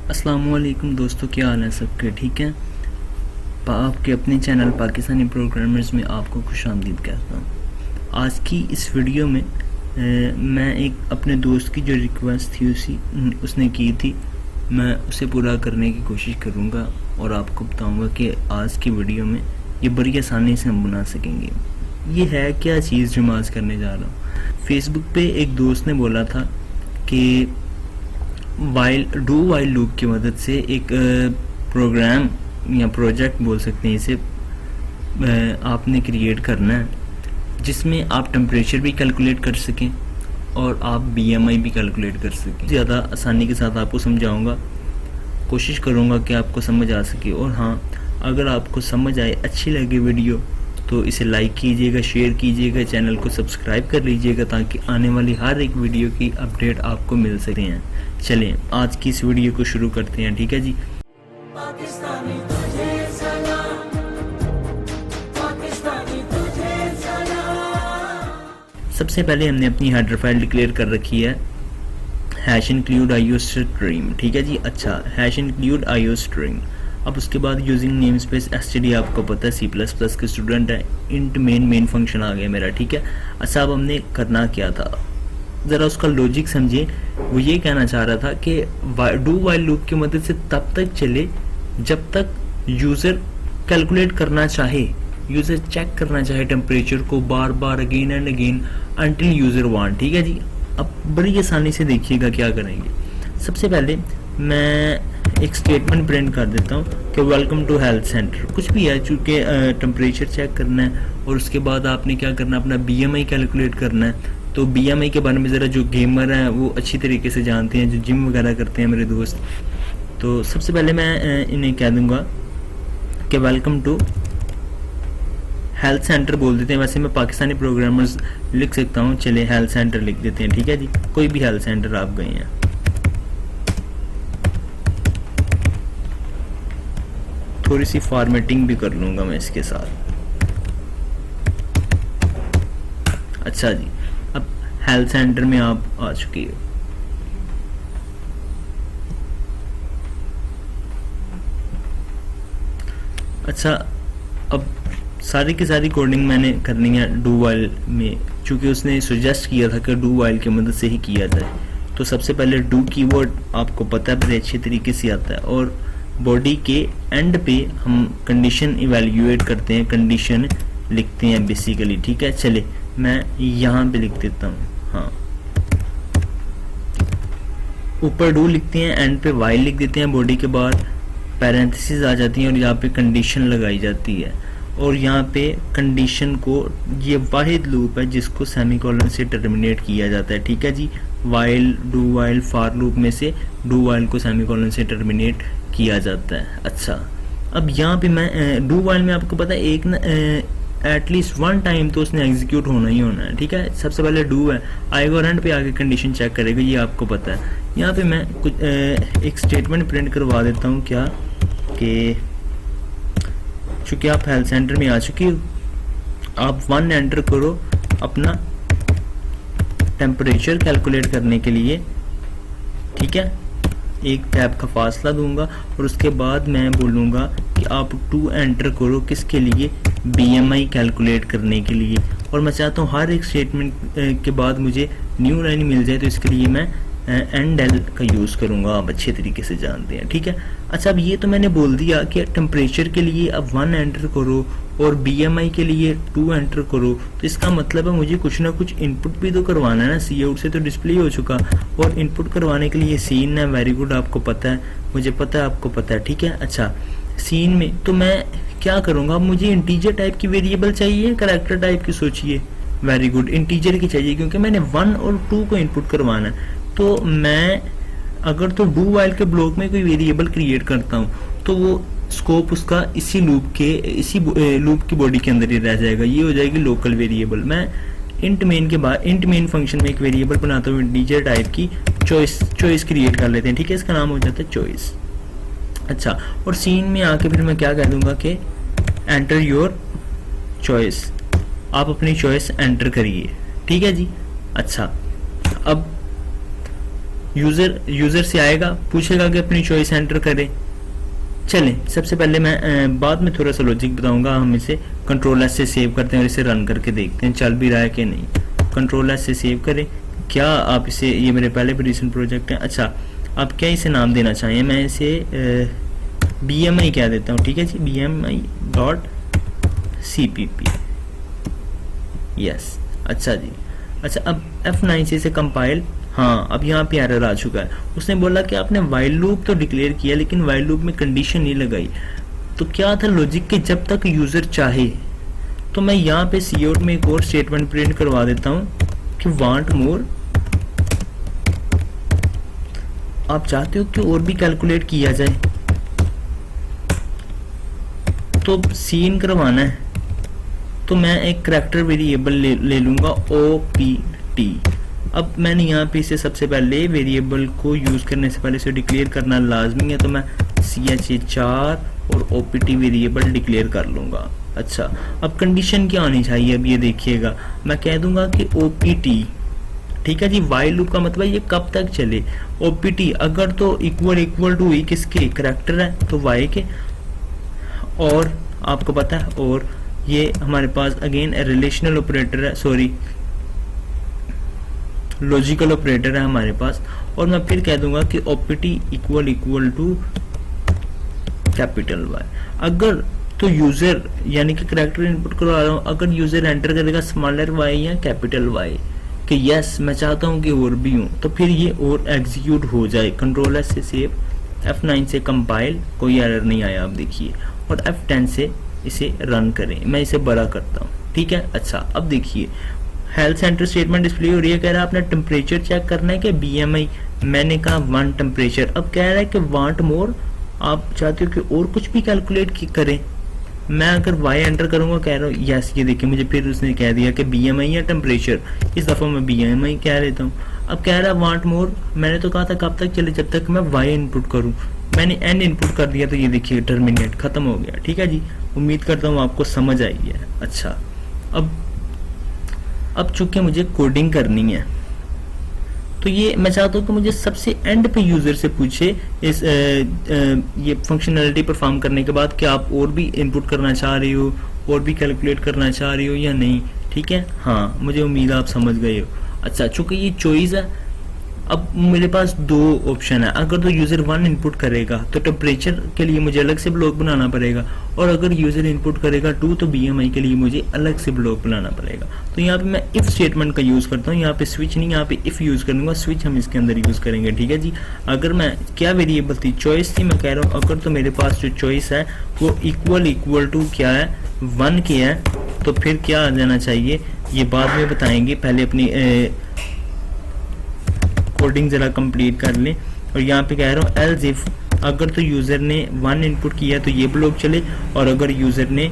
अस्सलामुअलैकुम दोस्तों, क्या हाल है सबके? ठीक है। आपके अपने चैनल पाकिस्तानी प्रोग्रामर्स में आपको खुशामदीद कहता हूँ। आज की इस वीडियो में मैं एक अपने दोस्त की जो रिक्वेस्ट थी उसने की थी, मैं उसे पूरा करने की कोशिश करूँगा और आपको बताऊँगा कि आज की वीडियो में ये बड़ी आसानी से हम बना सकेंगे। ये है क्या चीज़ जो मैं आज करने जा रहा हूँ। फेसबुक पे एक दोस्त ने बोला था कि वाइल लूप की मदद से एक प्रोग्राम या प्रोजेक्ट बोल सकते हैं इसे, आपने क्रिएट करना है जिसमें आप टेम्परेचर भी कैलकुलेट कर सकें और आप बीएमआई भी कैलकुलेट कर सकें। ज़्यादा आसानी के साथ आपको समझाऊंगा, कोशिश करूंगा कि आपको समझ आ सके। और हाँ, अगर आपको समझ आए, अच्छी लगे वीडियो, तो इसे लाइक कीजिएगा, शेयर कीजिएगा, चैनल को सब्सक्राइब कर लीजिएगा ताकि आने वाली हर एक वीडियो की अपडेट आपको मिल सके हैं। चलें आज की इस वीडियो को शुरू करते हैं। ठीक है जी। पाकिस्तानी तुझे सलाम, पाकिस्तानी तुझे सलाम। सबसे पहले हमने अपनी हेडर फाइल डिक्लेयर कर रखी है #include IO string। ठीक है जी। अच्छा, #include IO string। अब उसके बाद यूजिंग नेम स्पेस std, आपको पता है C++ के स्टूडेंट है, इंट मेन फंक्शन आ गया मेरा। ठीक है। अच्छा, अब हमने करना क्या था, ज़रा उसका लॉजिक समझिए। वो ये कहना चाह रहा था कि डू वाइल लूप की मदद से तब तक चले जब तक यूज़र कैलकुलेट करना चाहे, यूज़र चेक करना चाहे टेम्परेचर को बार बार again and again until user want. ठीक है जी। अब बड़ी आसानी से देखिएगा क्या करेंगे। सबसे पहले मैं एक स्टेटमेंट प्रिंट कर देता हूँ कि वेलकम टू हेल्थ सेंटर, कुछ भी है, चूँकि टेम्परेचर चेक करना है और उसके बाद आपने क्या करना है, अपना बीएमआई कैलकुलेट करना है। तो बीएमआई के बारे में ज़रा जो गेमर हैं वो अच्छी तरीके से जानते हैं, जो जिम वगैरह करते हैं मेरे दोस्त। तो सबसे पहले मैं इन्हें कह दूंगा कि वेलकम टू हेल्थ सेंटर बोल देते हैं। वैसे मैं पाकिस्तानी प्रोग्रामर्स लिख सकता हूँ, चले हेल्थ सेंटर लिख देते हैं। ठीक है जी। कोई भी हेल्थ सेंटर आप गए हैं। थोड़ी सी फॉर्मेटिंग भी कर लूंगा मैं इसके साथ। अच्छा जी, अब हेल्थ सेंटर में आप आ चुकी हो। अच्छा, अब सारी की सारी कोडिंग मैंने करनी है डू वाइल में, चूँकि उसने सुजेस्ट किया था कि डू वाइल की मदद से ही किया जाए। तो सबसे पहले डू कीवर्ड आपको पता है बड़े अच्छे तरीके से आता है, और बॉडी के एंड पे हम कंडीशन इवेल्युएट करते हैं, कंडीशन लिखते हैं बेसिकली। ठीक है। चले मैं यहाँ पे लिख देता हूँ। हाँ, ऊपर डू लिखते हैं, एंड पे वाइल लिख देते हैं, बॉडी के बाद पैरेंथेसिस आ जाती हैं और यहाँ पे कंडीशन लगाई जाती है। और यहाँ पे कंडीशन को, ये वाहिद लूप है जिसको सेमीकोलन से टर्मिनेट किया जाता है। ठीक है जी। While, do while, for loop में से डू वाइल को सेमीकोलन से टर्मिनेट किया जाता है। अच्छा, अब यहाँ पे मैं डू वाइल में आपको पता है एक ना एटलीस्ट वन टाइम तो उसने एग्जीक्यूट होना ही होना है। ठीक है। सबसे पहले डू है, आएगा और एंड पे आके कंडीशन चेक करेगा, ये आपको पता है। यहाँ पे मैं कुछ एक स्टेटमेंट प्रिंट करवा देता हूँ, क्या कि चूँकि आप हेल्थ सेंटर में आ चुकी हो, आप 1 एंटर करो अपना टेम्परेचर कैलकुलेट करने के लिए। ठीक है। एक टैब का फासला दूंगा और उसके बाद मैं बोलूँगा कि आप 2 एंटर करो, किसके लिए, बीएमआई कैलकुलेट करने के लिए। और मैं चाहता हूँ हर एक स्टेटमेंट के बाद मुझे न्यू लाइन मिल जाए, तो इसके लिए मैं एल का यूज़ करूँगा, आप अच्छे तरीके से जानते हैं। ठीक है। अच्छा, अब ये तो मैंने बोल दिया कि टेम्परेचर के लिए अब 1 एंटर करो और बीएमआई के लिए 2 एंटर करो। तो इसका मतलब है मुझे कुछ ना कुछ इनपुट भी तो करवाना है ना। सी आउट से तो डिस्प्ले हो चुका, और इनपुट करवाने के लिए सीन है। वेरी गुड, आपको पता है, मुझे पता है आपको पता है। ठीक है। अच्छा, सीन में तो मैं क्या करूँगा, मुझे इंटीजर टाइप की वेरिएबल चाहिए, कैरेक्टर टाइप की, सोचिए। वेरी गुड, इंटीजर की चाहिए क्योंकि मैंने 1 और 2 को इनपुट करवाना है। तो मैं अगर तो डू वाइल के ब्लॉक में कोई वेरिएबल क्रिएट करता हूँ तो वो स्कोप उसका इसी लूप की बॉडी के अंदर ही रह जाएगा, ये हो जाएगी लोकल वेरिएबल। मैं इंट मेन के बाद इंट मेन फंक्शन में एक वेरिएबल बनाता हूँ इंटीजर टाइप की, चॉइस क्रिएट कर लेते हैं। ठीक है। इसका नाम हो जाता है चॉइस। अच्छा, और सीन में आके फिर मैं क्या कह दूंगा कि एंटर योर चॉइस, आप अपनी चॉइस एंटर करिए। ठीक है जी। अच्छा, अब यूजर से आएगा, पूछेगा कि अपनी चॉइस एंटर करें। चलें, सबसे पहले मैं बाद में थोड़ा सा लॉजिक बताऊंगा। हम इसे कंट्रोल एस से सेव करते हैं और इसे रन करके देखते हैं चल भी रहा है कि नहीं। कंट्रोल एस से सेव करें। क्या आप इसे, ये मेरे पहले भी रिसेंट प्रोजेक्ट है। अच्छा, आप क्या इसे नाम देना चाहिए? मैं इसे BMI क्या देता हूँ, ठीक है जी, BMI.cpp। यस, अच्छा जी। अच्छा, अब F9 से इसे कंपाइल। हाँ, अब यहाँ पे एरर आ चुका है। उसने बोला कि आपने वाइल लूप तो डिक्लेयर किया लेकिन वाइल लूप में कंडीशन नहीं लगाई। तो क्या था लॉजिक कि जब तक यूजर चाहे। तो मैं यहाँ पे cout में एक और स्टेटमेंट प्रिंट करवा देता हूँ कि वांट मोर। आप चाहते हो कि और भी कैलकुलेट किया जाए तो सीन करवाना है, तो मैं एक करैक्टर वेरिएबल ले लूंगा OPT। अब मैंने यहाँ पे इसे सबसे पहले वेरिएबल को यूज करने से पहले इसे डिक्लेयर करना लाजमी है, तो मैं CH4 और OPT वेरिएबल डिक्लेयर कर लूंगा। अच्छा, अब कंडीशन क्या होनी चाहिए? अब ये देखिएगा, मैं कह दूंगा कि OPT, ठीक है जी। वाइल लूप का मतलब ये कब तक चले। OPT अगर तो इक्वल टू किसके करैक्टर है तो y के, और आपको पता है, और ये हमारे पास अगेन रिलेशनल ऑपरेटर है, सॉरी लॉजिकल ऑपरेटर है हमारे पास। और मैं फिर कह दूंगा कि OPT equal to capital Y। अगर तो यूजर यानी कि करैक्टर इनपुट करवा रहा हूँ, अगर यूजर एंटर करेगा स्मॉलर y या कैपिटल Y कि यस मैं चाहता हूँ कि और भी हूँ, तो फिर ये और एग्जीक्यूट हो जाए। कंट्रोल एस से सेव, F9 से कंपाइल, कोई एरर नहीं आया आप देखिए, और F10 से इसे रन करें। मैं इसे बड़ा करता हूँ, ठीक है। अच्छा, अब देखिए हेल्थ सेंटर स्टेटमेंट डिस्प्ले हो रही है, कह रहा है आपने टेम्परेचर चेक करना है कि BMI। मैंने कहा 1 टेम्परेचर। अब कह रहा है कि वांट मोर, आप चाहते हो कि और कुछ भी कैलकुलेट करें। मैं अगर y एंटर करूंगा, कह रहा हूँ यस, ये देखिए मुझे फिर उसने कह दिया कि BMI या टेम्परेचर। इस दफा मैं BMI कह लेता हूँ। अब कह रहा है वांट मोर, मैंने तो कहा था कब तक चले, जब तक मैं y इनपुट करूँ। मैंने n इनपुट कर दिया, तो ये देखिए टर्मिनेट खत्म हो गया, ठीक है जी। उम्मीद करता हूँ आपको समझ आई है। अच्छा, अब चूंकि मुझे कोडिंग करनी है, तो ये मैं चाहता हूँ कि मुझे सबसे एंड पे यूजर से पूछे इस ये फंक्शनैलिटी परफॉर्म करने के बाद कि आप और भी इनपुट करना चाह रही हो, और भी कैलकुलेट करना चाह रही हो या नहीं, ठीक है। हाँ, मुझे उम्मीद आप समझ गए हो। अच्छा, चूंकि ये चॉइस है, अब मेरे पास दो ऑप्शन है। अगर तो यूजर 1 इनपुट करेगा तो टेम्परेचर के लिए मुझे अलग से ब्लॉक बनाना पड़ेगा, और अगर यूजर इनपुट करेगा 2 तो BMI के लिए मुझे अलग से ब्लॉक बनाना पड़ेगा। तो यहाँ पे मैं इफ स्टेटमेंट का यूज करता हूँ, यहाँ पे स्विच नहीं, यहाँ पे इफ यूज करूंगा। स्विच हम इसके अंदर यूज करेंगे, ठीक है जी। अगर मैं क्या वेरिएबल थी, चॉइस थी, मैं कह रहा हूँ अगर तो मेरे पास जो चॉइस है वो इक्वल टू क्या है, 1 के है, तो फिर क्या आ जाना चाहिए ये बाद में बताएंगे। पहले अपनी कोडिंग जरा कंप्लीट कर लें। और यहाँ पे कह रहा हूँ एल्स इफ, अगर तो यूजर ने 1 इनपुट किया तो ये ब्लॉक चले, और अगर यूजर ने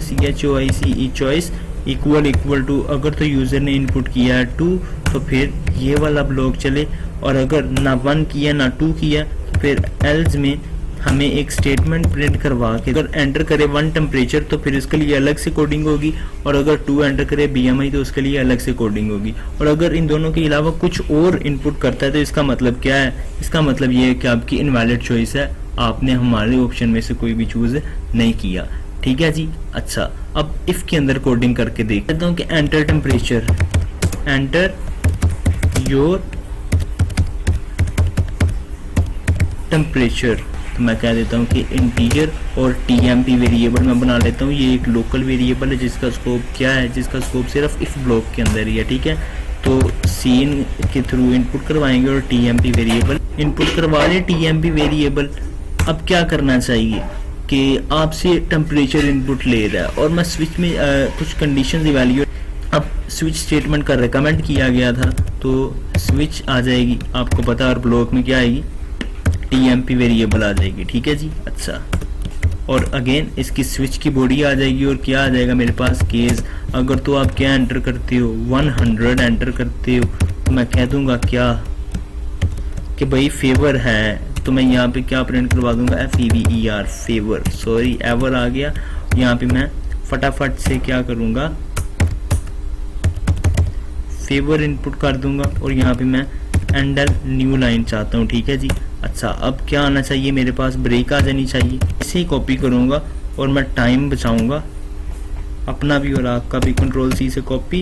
CHOICE चॉइस इक्वल टू, अगर तो यूजर ने इनपुट किया 2 तो फिर ये वाला ब्लॉक चले, और अगर ना 1 किया ना 2 किया तो फिर एल्स में हमें एक स्टेटमेंट प्रिंट करवा के अगर एंटर करे 1 टेम्परेचर तो फिर इसके लिए अलग से कोडिंग होगी, और अगर 2 एंटर करे BMI तो उसके लिए अलग से कोडिंग होगी। और अगर इन दोनों के अलावा कुछ और इनपुट करता है तो इसका मतलब क्या है, इसका मतलब ये है कि आपकी इनवैलिड चॉइस है, आपने हमारे ऑप्शन में से कोई भी चूज नहीं किया, ठीक है जी। अच्छा, अब इफ के अंदर कोडिंग करके देख लेता हूँ कि enter temperature, enter your temperature, तो मैं कह देता हूँ कि इंटीजर, और TMP वेरिएबल मैं बना लेता हूँ। ये एक लोकल वेरिएबल है जिसका स्कोप क्या है, जिसका स्कोप सिर्फ इफ ब्लॉक के अंदर ही है, ठीक है। तो सीन के थ्रू इनपुट करवाएंगे और TMP वेरिएबल इनपुट करवा ले। TMP वेरिएबल अब क्या करना चाहिए कि आपसे टेम्परेचर इनपुट ले रहा है, और मैं स्विच में कुछ कंडीशन इवैल्यूएट, अब स्विच स्टेटमेंट का रिकमेंड किया गया था तो स्विच आ जाएगी, आपको पता है, और ब्लॉक में क्या आएगी, TMP वेरिएबल आ जाएगी, ठीक है जी। अच्छा, और अगेन इसकी स्विच की बॉडी आ जाएगी, और क्या आ जाएगा मेरे पास, केस। अगर तो आप क्या एंटर करते हो, 100 एंटर करते हो, तो मैं कह दूंगा क्या कि भाई फेवर है, तो मैं यहाँ पे क्या प्रिंट करवा दूंगा, FEVER, फेवर, सॉरी एवर आ गया। यहाँ पे मैं फटाफट से क्या करूंगा, फेवर इनपुट कर दूंगा, और यहाँ पे मैं एंडल न्यू लाइन चाहता हूँ, ठीक है जी। अच्छा, अब क्या आना चाहिए मेरे पास, ब्रेक आ जानी चाहिए। इसे ही कॉपी करूँगा और मैं टाइम बचाऊँगा अपना भी और आपका भी। कंट्रोल सी से copy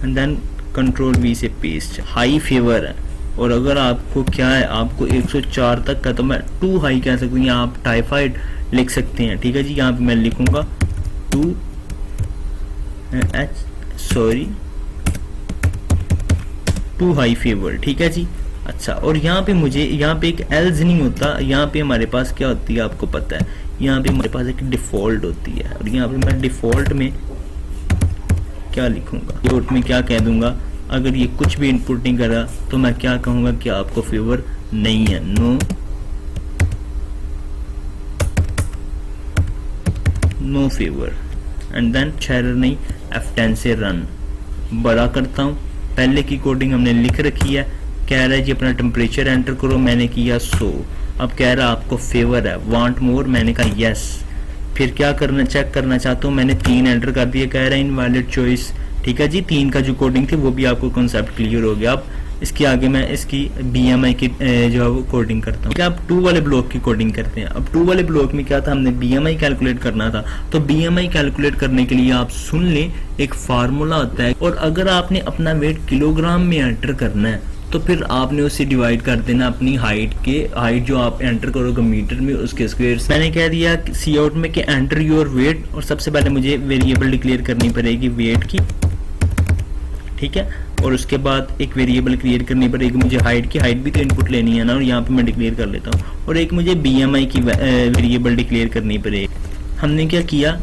and then control V से पेस्ट। हाई फेवर है, और अगर आपको क्या है, आपको 104 तक का, तो मैं 2 हाई कह सकती हूँ, आप टाइफाइड लिख सकते हैं, ठीक है जी। यहाँ पे मैं लिखूंगा 2 हाई फेवर, ठीक है जी। अच्छा, और यहाँ पे मुझे, यहाँ पे एक एल्स नहीं होता, यहाँ पे हमारे पास क्या होती है आपको पता है, यहाँ पे हमारे पास एक डिफॉल्ट होती है, और यहाँ पे मैं डिफॉल्ट में क्या लिखूंगा, डिफॉल्ट में क्या कह दूंगा, अगर ये कुछ भी इनपुट नहीं करा तो मैं क्या कहूंगा कि आपको फेवर नहीं है, no favour, and then error नहीं, F10 से रन। बड़ा करता हूँ, पहले की कोडिंग हमने लिख रखी है, कह रहा है जी अपना टेम्परेचर एंटर करो, मैंने किया 100। अब कह रहा है आपको फेवर है, वांट मोर, मैंने कहा यस। फिर क्या करना, चेक करना चाहता हूँ, मैंने 3 एंटर कर दिया, कह रहा है इनवैलिड चॉइस, ठीक है जी। 3 का जो कोडिंग थी वो भी आपको कॉन्सेप्ट क्लियर हो गया। अब इसके आगे मैं इसकी BMI की जो है वो कोडिंग करता हूँ। क्या आप 2 वाले ब्लॉक की कोडिंग करते हैं। अब 2 वाले ब्लॉक में क्या था, हमने BMI कैलकुलेट करना था, तो BMI कैलकुलेट करने के लिए आप सुन लें, एक फार्मूला होता है, और अगर आपने अपना वेट किलोग्राम में एंटर करना है तो फिर आपने उसे डिवाइड कर देना अपनी हाइट जो आप एंटर करोगे मीटर में, उसके स्क्वायर से। मैंने कह दिया सी आउट में कि एंटर योर वेट, और सबसे पहले मुझे वेरिएबल डिक्लेयर करनी पड़ेगी वेट की, ठीक है, और उसके बाद एक वेरिएबल क्रिएट करनी पड़ेगी मुझे हाइट की, हाइट भी तो इनपुट लेनी है ना, और यहाँ पे मैं डिक्लेयर कर लेता हूँ, और एक मुझे BMI की वेरिएबल डिक्लेयर करनी पड़ेगी। हमने क्या किया,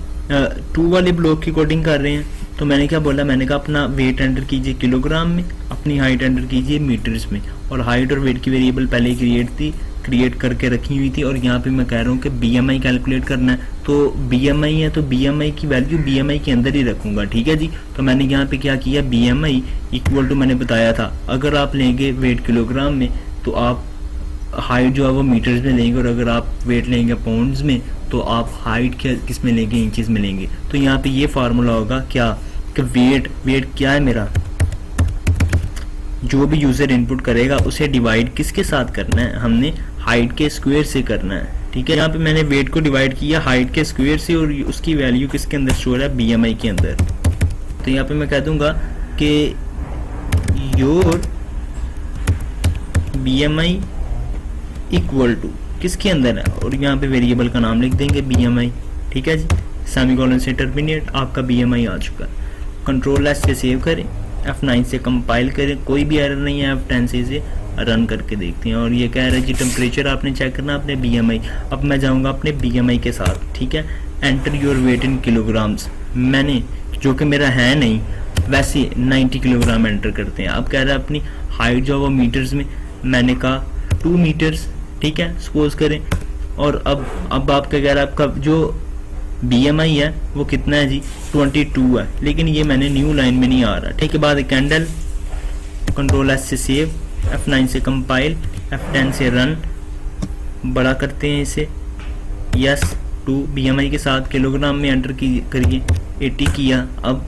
2 वाले ब्लॉक की कोडिंग कर रहे हैं, तो मैंने क्या बोला, मैंने कहा अपना वेट एंटर कीजिए किलोग्राम में, अपनी हाइट एंटर कीजिए मीटर्स में, और हाइट और वेट की वेरिएबल पहले ही क्रिएट करके रखी हुई थी, और यहाँ पे मैं कह रहा हूँ कि BMI कैलकुलेट करना है, तो BMI है तो BMI की वैल्यू BMI के अंदर ही रखूंगा, ठीक है जी। तो मैंने यहाँ पे क्या किया, BMI इक्वल टू, मैंने बताया था अगर आप लेंगे वेट किलोग्राम में तो आप हाइट जो है वो मीटर्स में लेंगे, और अगर आप वेट लेंगे पाउंड्स में तो आप हाइट किस में लेंगे, इंचेस में लेंगे। तो यहाँ पे ये फार्मूला होगा क्या, कि वेट क्या है मेरा, जो भी यूजर इनपुट करेगा उसे डिवाइड किसके साथ करना है, हमने हाइट के स्क्वायर से करना है, ठीक है। यहाँ पे मैंने वेट को डिवाइड किया हाइट के स्क्वायर से, और उसकी वैल्यू किसके अंदर स्टोर है, BMI के अंदर। तो यहाँ पे मैं कह दूंगा कि योर BMI इक्वल टू किसके अंदर है, और यहाँ पे वेरिएबल का नाम लिख देंगे BMI, ठीक है जी। सेमीकोलन से टर्मिनेट, आपका BMI आ चुका है। कंट्रोल S से सेव करें, F9 से कंपाइल करें, कोई भी एरर नहीं है, F10 से रन करके देखते हैं, और ये कह रहा है जी टेम्परेचर आपने चेक करना अपने BMI। अब मैं जाऊंगा अपने BMI के साथ, ठीक है। Enter your weight in kilograms, मैंने जो कि मेरा है नहीं, वैसे 90 किलोग्राम एंटर करते हैं। अब कह रहा है अपनी हाइट जो है वो मीटर्स में, मैंने कहा 2 मीटर्स, ठीक है, सपोज करें। और अब आपका कह रहा है आपका जो BMI है वो कितना है जी, 22 है, लेकिन ये मैंने न्यू लाइन में नहीं आ रहा, ठीक है। बाद कैंडल, कंट्रोल S से सेव, F9 से कंपाइल, F10 से रन, बड़ा करते हैं इसे, यस 2 BMI के साथ किलोग्राम में एंटर करिए, 80 किया। अब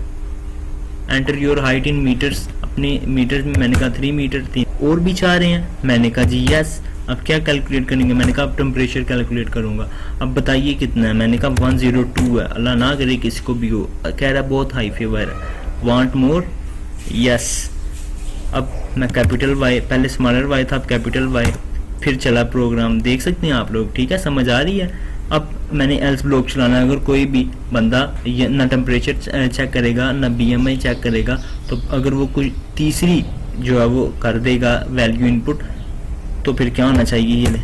enter your height in metres, अपने मीटर्स में मैंने कहा 3 मीटर थी, और भी चाह रहे हैं, मैंने कहा जी यस। अब क्या कैलकुलेट करेंगे, मैंने कहा अब टेम्परेचर कैलकुलेट करूंगा, अब बताइए कितना है, मैंने कहा 102 है, अल्लाह ना करे किसी को भी हो। कह रहा है बहुत हाई फेवर है, वांट मोर, यस। अब मैं कैपिटल Y, पहले स्मॉलर y था, अब कैपिटल Y, फिर चला प्रोग्राम, देख सकते हैं आप लोग, ठीक है, समझ आ रही है। अब मैंने एल्स ब्लॉक चलाना है, अगर कोई भी बंदा ना टेम्परेचर चेक करेगा ना BMI चेक करेगा, तो अगर वो कोई तीसरी जो है वो कर देगा वैल्यू इनपुट, तो फिर क्या होना चाहिए, ये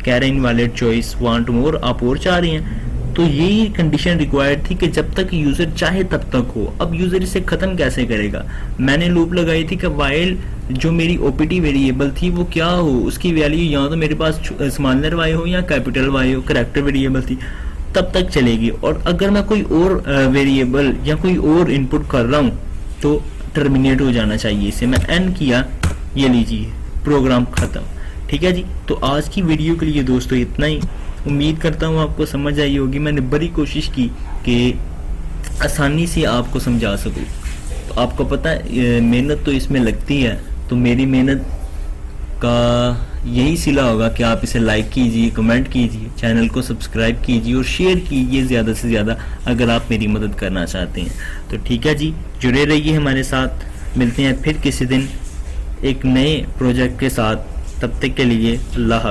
कह रहे हैं इनवैलिड चॉइस, वांट मोर, आप और चाह रहे हैं। तो यही कंडीशन रिक्वायर्ड थी कि जब तक यूजर चाहे तब तक हो। अब यूजर इसे खत्म कैसे करेगा, मैंने लूप लगाई थी कि वाइल जो मेरी OPT वेरिएबल थी वो क्या हो, उसकी वैल्यू या तो मेरे पास स्मॉलर y हो या कैपिटल Y हो, करैक्टर वेरिएबल थी, तब तक चलेगी। और अगर मैं कोई और वेरिएबल या कोई और इनपुट कर रहा हूँ तो टर्मिनेट हो जाना चाहिए इसे। मैं n किया, ये लीजिए प्रोग्राम खत्म, ठीक है जी। तो आज की वीडियो के लिए दोस्तों इतना ही, उम्मीद करता हूँ आपको समझ आई होगी। मैंने बड़ी कोशिश की कि आसानी से आपको समझा सकूँ। तो आपको पता है मेहनत तो इसमें लगती है, तो मेरी मेहनत का यही सिला होगा कि आप इसे लाइक कीजिए, कमेंट कीजिए, चैनल को सब्सक्राइब कीजिए और शेयर कीजिए ज़्यादा से ज़्यादा अगर आप मेरी मदद करना चाहते हैं। तो ठीक है जी, जुड़े रहिए हमारे साथ, मिलते हैं फिर किसी दिन एक नए प्रोजेक्ट के साथ। तब तक के लिए अल्लाह।